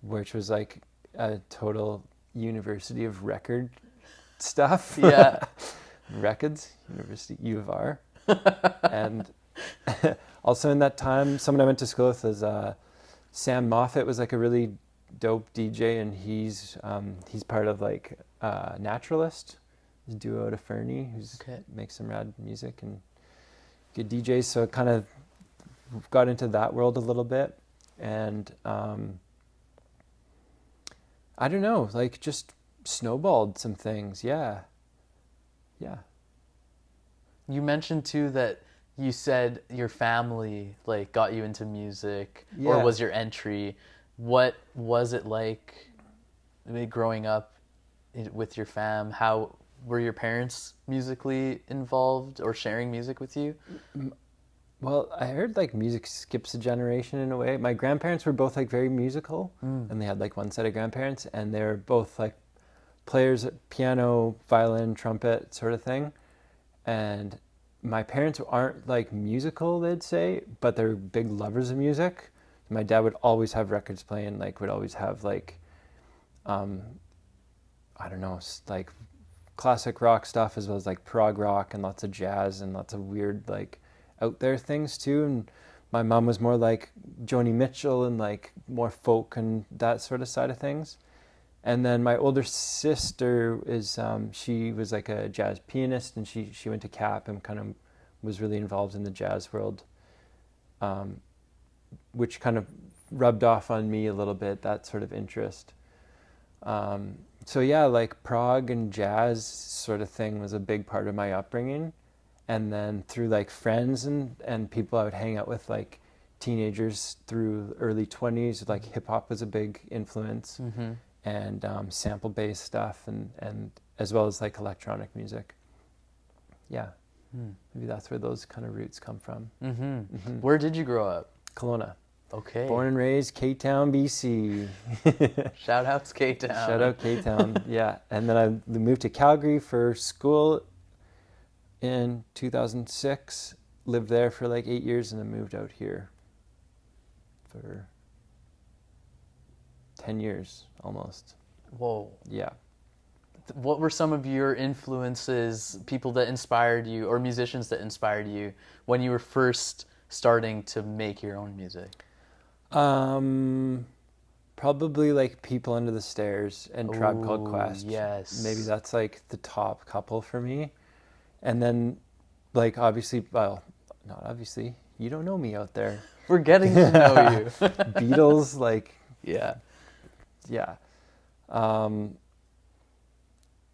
which was like a total university of record stuff. Yeah. Records, University U of R. And also in that time, someone I went to school with was Sam Moffat, was like a really dope DJ, and he's part of like Naturalist, his duo to Fernie, who's makes some rad music and good DJs. So it kind of got into that world a little bit, and I don't know, like just snowballed some things. Yeah. You mentioned too that you said your family like got you into music, or was your entry. What was it like growing up with your fam? How were your parents musically involved or sharing music with you? Well, I heard like music skips a generation in a way. My grandparents were both like very musical, and they had like one set of grandparents, and they're both like players at piano, violin, trumpet, sort of thing. And my parents aren't like musical, they'd say, but they're big lovers of music. My dad would always have records playing, like would always have like, I don't know, like classic rock stuff as well as like prog rock and lots of jazz and lots of weird like out there things too. And my mom was more like Joni Mitchell and like more folk and that sort of side of things. And then my older sister is she was like a jazz pianist, and she went to Cap and kind of was really involved in the jazz world, which kind of rubbed off on me a little bit, that sort of interest. So yeah, like prog and jazz sort of thing was a big part of my upbringing. And then through like friends and people I would hang out with, like teenagers through early 20s, like hip hop was a big influence. Mm-hmm. And sample-based stuff, and as well as like electronic music. Yeah, maybe that's where those kind of roots come from. Mm-hmm. Mm-hmm. Where did you grow up? Kelowna. Okay. Born and raised K-Town, BC. Shout out to K-Town. Shout out K-Town, yeah. And then I moved to Calgary for school in 2006, lived there for like 8 years, and then moved out here for 10 years almost. Whoa. Yeah. What were some of your influences, people that inspired you, or musicians that inspired you when you were first starting to make your own music? Probably like People Under the Stairs and Tribe Called Ooh, Quest. yes. Maybe that's like the top couple for me. And then like obviously, well, not obviously, you don't know me out there. We're getting to know you. Beatles, like, Yeah. yeah.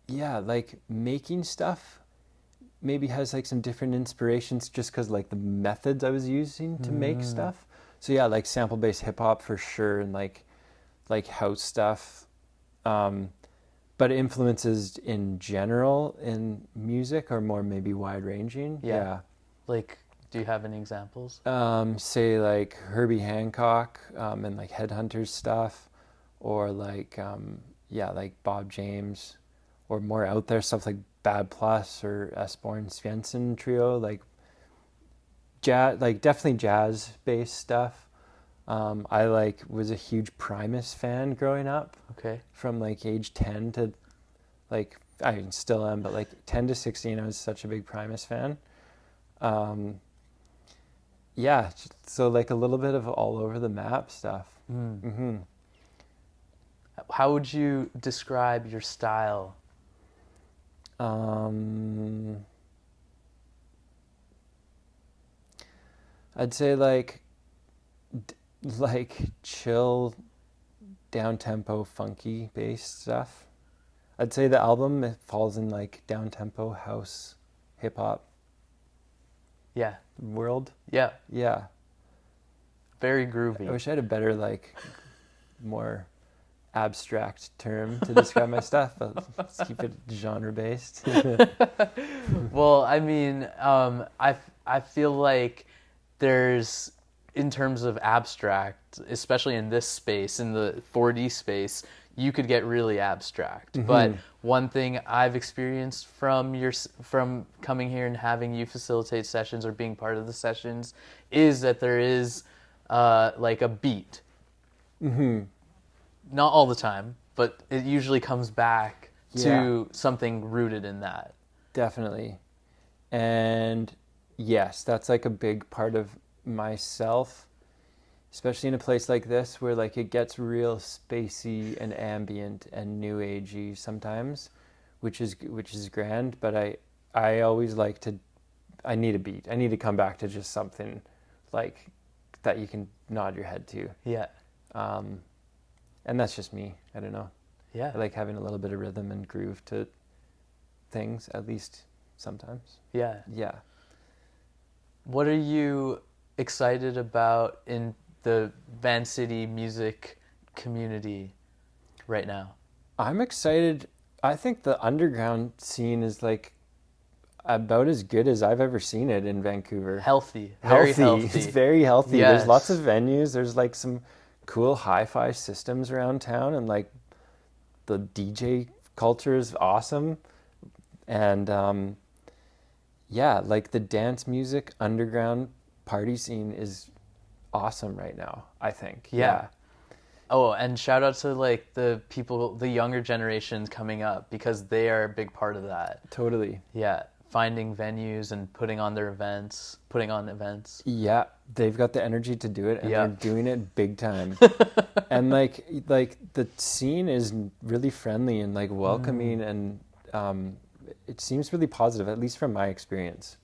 Yeah, like making stuff maybe has like some different inspirations just because like the methods I was using to make stuff. So yeah, like sample-based hip-hop for sure, and like house stuff. But influences in general in music are more maybe wide-ranging. Yeah. Like, do you have any examples? Say like Herbie Hancock and like Headhunters stuff, or like like Bob James, or more out there stuff like Bad Plus or Esborn Svensson Trio, like jazz, like definitely jazz based stuff. I like was a huge Primus fan growing up. Okay. From like age 10 to like, I mean, still am, but like 10 to 16, I was such a big Primus fan. Yeah, so like a little bit of all over the map stuff. Mm-hmm. How would you describe your style? I'd say like chill, down-tempo, funky based stuff. I'd say the album, it falls in like down-tempo house, hip-hop Yeah. world. Yeah. Yeah. Very groovy. I wish I had a better, like, more abstract term to describe my stuff, but let's keep it genre-based. Well, I mean, I feel like there's, in terms of abstract, especially in this space, in the 4D space, you could get really abstract. Mm-hmm. But one thing I've experienced from coming here and having you facilitate sessions or being part of the sessions is that there is like a beat. Mm-hmm. Not all the time, but it usually comes back to something rooted in that. Definitely. And yes, that's like a big part of myself, especially in a place like this where like it gets real spacey and ambient and new agey sometimes, which is grand, but I always like to, I need a beat. I need to come back to just something like that you can nod your head to. Yeah. And that's just me. I don't know. Yeah. I like having a little bit of rhythm and groove to things, at least sometimes. Yeah. Yeah. What are you excited about in the Vancity music community right now? I'm excited. I think the underground scene is like about as good as I've ever seen it in Vancouver. Healthy, very healthy. It's very healthy. Yes. There's lots of venues. There's like some cool hi-fi systems around town, and like the DJ culture is awesome. And yeah, like the dance music underground party scene is awesome right now, I think. Yeah. Oh, and shout out to like the people, the younger generations coming up, because they are a big part of that. Totally. Yeah, finding venues and putting on events. Yeah, they've got the energy to do it, and Yeah. they're doing it big time. And like the scene is really friendly and like welcoming, and it seems really positive, at least from my experience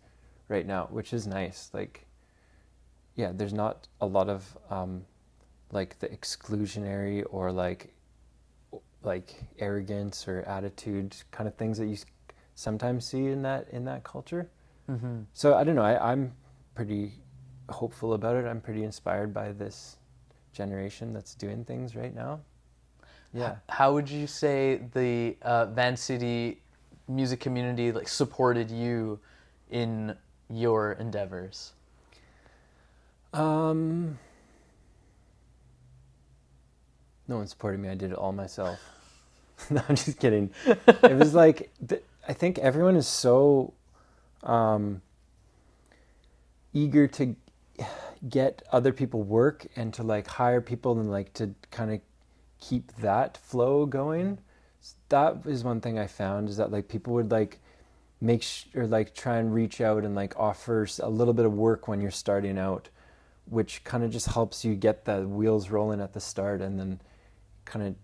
right now, which is nice. Like, yeah, there's not a lot of like the exclusionary or like arrogance or attitude kind of things that you sometimes see in that culture. Mm-hmm. So I don't know. I'm pretty hopeful about it. I'm pretty inspired by this generation that's doing things right now. Yeah. How would you say the Vancity music community like supported you in your endeavors? No one supported me. I did it all myself. No, I'm just kidding. It was like, I think everyone is so eager to get other people work and to like hire people and like to kind of keep that flow going. That is one thing I found, is that like people would like or like try and reach out and like offer a little bit of work when you're starting out, which kind of just helps you get the wheels rolling at the start, and then kind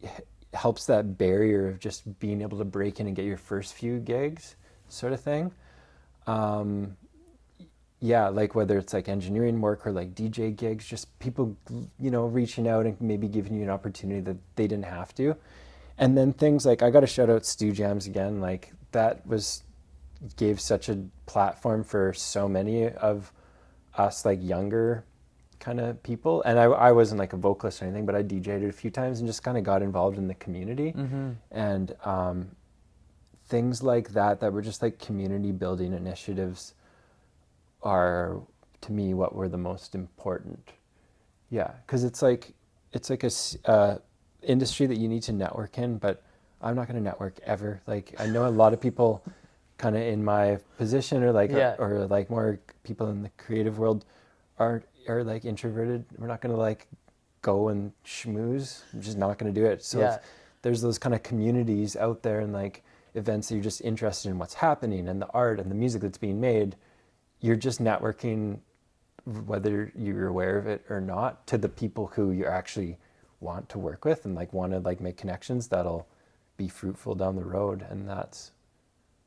of helps that barrier of just being able to break in and get your first few gigs sort of thing. Yeah, like whether it's like engineering work or like DJ gigs, just people, reaching out and maybe giving you an opportunity that they didn't have to. And then things like, I got to shout out Stu Jams again, like that gave such a platform for so many of us like younger kind of people. And I wasn't like a vocalist or anything, but I DJ'd it a few times and just kind of got involved in the community. Mm-hmm. And things like that were just like community building initiatives are, to me, what were the most important. Yeah, because it's like a industry that you need to network in, but I'm not going to network ever. Like, I know a lot of people kind of in my position, or like or like more people in the creative world are like introverted. We're not going to like go and schmooze. I'm just not going to do it. So if there's those kind of communities out there and like events that you're just interested in what's happening and the art and the music that's being made, you're just networking, whether you're aware of it or not, to the people who you actually want to work with and like want to like make connections that'll be fruitful down the road. And that's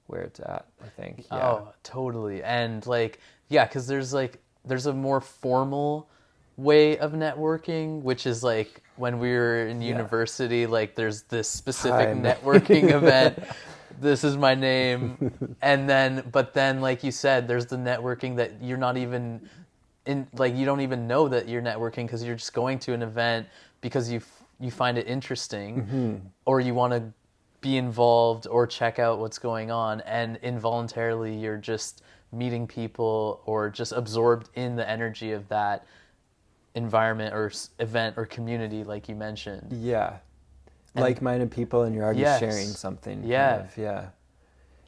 where it's at, I think. Yeah. Oh, totally. And like, yeah, because there's a more formal way of networking, which is like when we were in university, like there's this specific networking event. This is my name. But then like you said, there's the networking that you're not even in, like you don't even know that you're networking because you're just going to an event because you find it interesting, or you want to be involved or check out what's going on, and involuntarily you're just meeting people or just absorbed in the energy of that environment or event or community, like you mentioned. Yeah. Like-minded people, and you're already sharing something. Yeah. Kind of, yeah.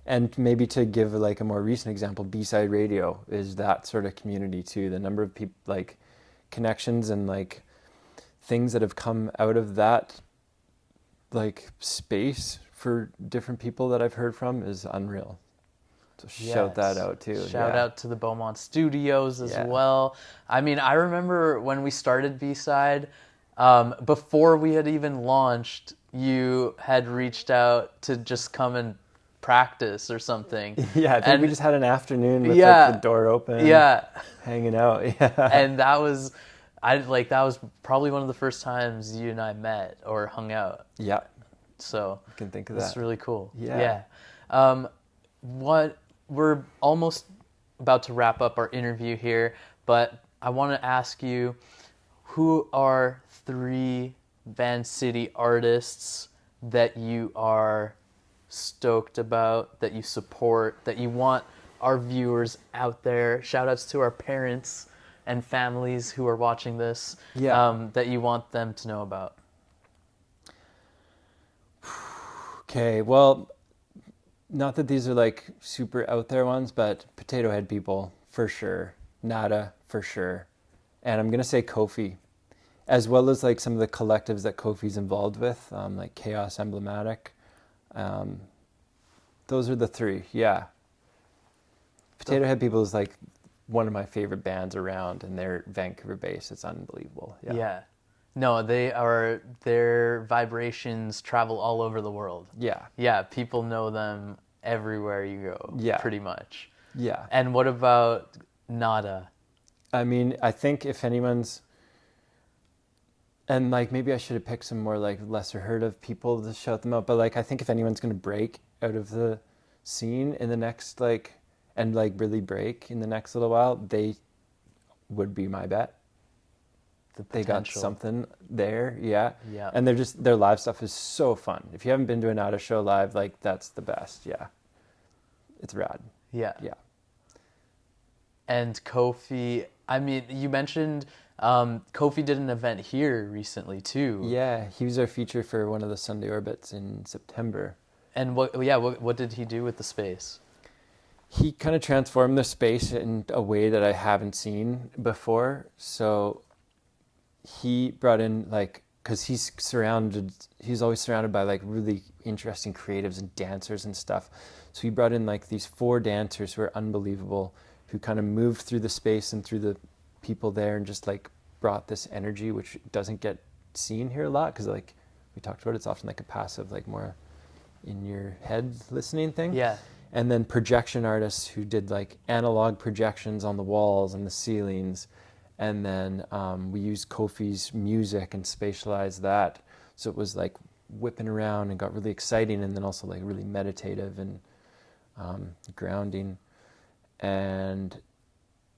And maybe to give like a more recent example, B-Side Radio is that sort of community too. The number of people, like connections and like things that have come out of that like space for different people that I've heard from is unreal. So shout that out too. Shout out to the Monarch Studios as well. I mean, I remember when we started B-Side, before we had even launched, you had reached out to just come and practice or something. Yeah, I think we just had an afternoon with like the door open. Yeah. Hanging out. Yeah. And that was probably one of the first times you and I met or hung out. Yeah. So I can think of that. That's really cool. Yeah. We're almost about to wrap up our interview here, but I want to ask you, who are 3 Vancity artists that you are stoked about, that you support, that you want our viewers out there, shout outs to our parents and families who are watching this, that you want them to know about? Okay, well, not that these are like super out there ones, but Potato Head people, for sure. Nada, for sure. And I'm going to say Kofi, as well as like some of the collectives that Kofi's involved with, like Chaos Emblematic. Those are the three, yeah. Potato Head people is like one of my favorite bands around, and they're Vancouver based. It's unbelievable. Yeah. No, their vibrations travel all over the world. Yeah. Yeah, people know them everywhere you go. Yeah. Pretty much. Yeah. And what about Nada? I mean, I think if anyone's, and like maybe I should have picked some more like lesser heard of people to shout them out, but like I think if anyone's going to break out of the scene in the next like, and like really break in the next little while, they would be my bet. They got something there, yeah. And their live stuff is so fun. If you haven't been to an Nada show live, like that's the best, yeah. It's rad. Yeah. Yeah. And Kofi, I mean, you mentioned Kofi did an event here recently too. Yeah, he was our feature for one of the Sunday Orbits in September. And what did he do with the space? He kind of transformed the space in a way that I haven't seen before. So he brought in like, because he's always surrounded by like really interesting creatives and dancers and stuff. So he brought in like these 4 dancers who are unbelievable, who kind of moved through the space and through the people there and just like brought this energy, which doesn't get seen here a lot. Because like we talked about, it's often like a passive, like more in your head listening thing. Yeah. And then projection artists who did like analog projections on the walls and the ceilings. And then we used Kofi's music and spatialized that. So it was like whipping around and got really exciting, and then also like really meditative and grounding. And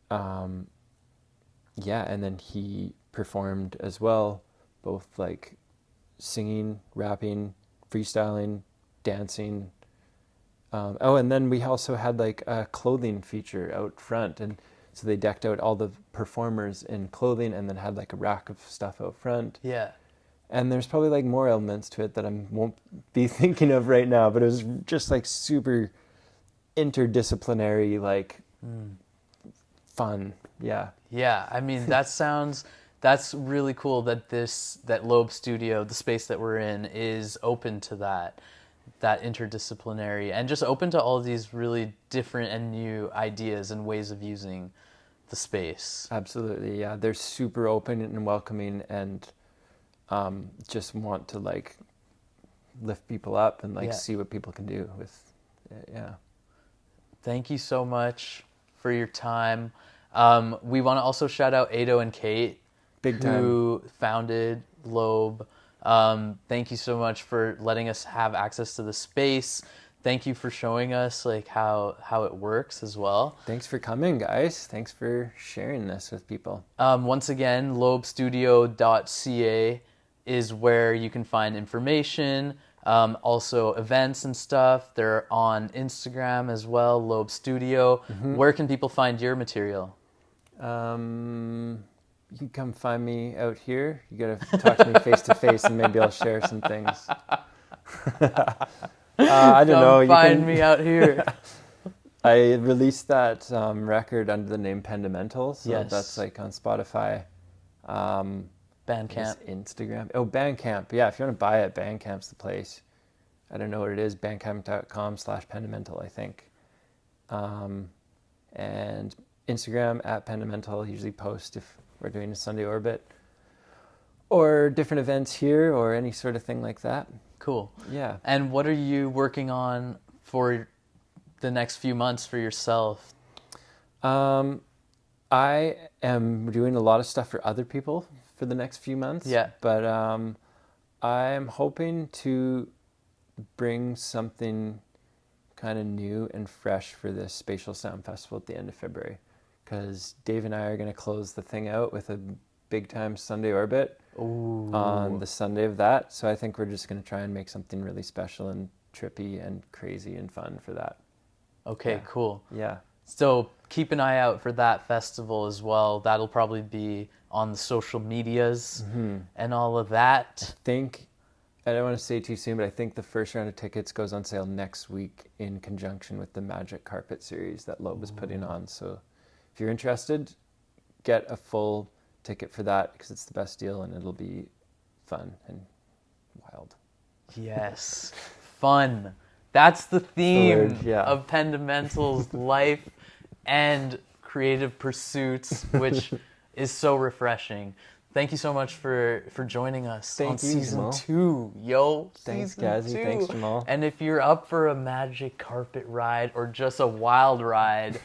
and then he performed as well, both like singing, rapping, freestyling, dancing. And then we also had like a clothing feature out front, and so they decked out all the performers in clothing and then had like a rack of stuff out front. Yeah. And there's probably like more elements to it that I won't be thinking of right now, but it was just like super interdisciplinary, like fun. Yeah. Yeah. I mean, that's really cool that Lobe Studio, the space that we're in, is open to that interdisciplinary and just open to all of these really different and new ideas and ways of using the space. Absolutely, yeah. They're super open and welcoming, and just want to like lift people up and like see what people can do with it. Yeah. Thank you so much for your time. We want to also shout out Ado and Kate, Big time, who founded Lobe. Thank you so much for letting us have access to the space. Thank you for showing us like how it works as well. Thanks for coming, guys. Thanks for sharing this with people. Once again, lobestudio.ca is where you can find information, also events and stuff. They're on Instagram as well, Lobe Studio. Mm-hmm. Where can people find your material? You can come find me out here. You got to talk to me face to face, and maybe I'll share some things. I don't know. Find me out here. I released that record under the name Pendamental, so that's like on Spotify. Bandcamp. Instagram. Oh, Bandcamp. Yeah, if you want to buy it, Bandcamp's the place. I don't know what it is. Bandcamp.com/Pendamental, I think. And Instagram @Pendamental. I usually post if we're doing a Sunday Orbit or different events here or any sort of thing like that. Cool. Yeah. And what are you working on for the next few months for yourself? I am doing a lot of stuff for other people for the next few months. Yeah. But I'm hoping to bring something kind of new and fresh for this Spatial Sound Festival at the end of February. Because Dave and I are going to close the thing out with a big time Sunday Orbit on the Sunday of that. So I think we're just going to try and make something really special and trippy and crazy and fun for that. Okay, cool. Yeah. So keep an eye out for that festival as well. That'll probably be on the social medias and all of that. I don't want to say too soon, but I think the first round of tickets goes on sale next week in conjunction with the Magic Carpet series that Lobe is putting on. So if you're interested, get a full ticket for that because it's the best deal and it'll be fun and wild. Yes, fun. That's the theme word, yeah. of Pendamental's life and creative pursuits, which is so refreshing. Thank you so much for joining us on season Jamal. 2, yo. Thanks, Season Gazzy. 2. Thanks, Jamal. And if you're up for a magic carpet ride or just a wild ride,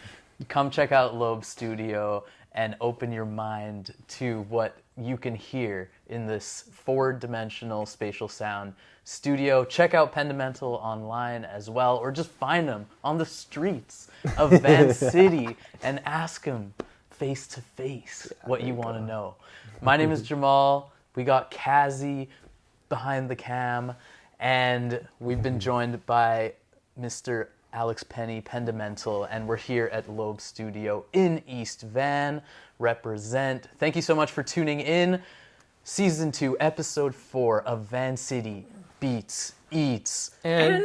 come check out Lobe Studio and open your mind to what you can hear in this 4-dimensional spatial sound studio. Check out Pendamental online as well, or just find them on the streets of Vancity and ask them face to face what you want to know. My name is Jamal. We got Kazi behind the cam, and we've been joined by Mr. Alex Penney, Pendamental, and we're here at Lobe Studio in East Van. Represent. Thank you so much for tuning in. Season 2, Episode 4 of Vancity Beats, Eats, And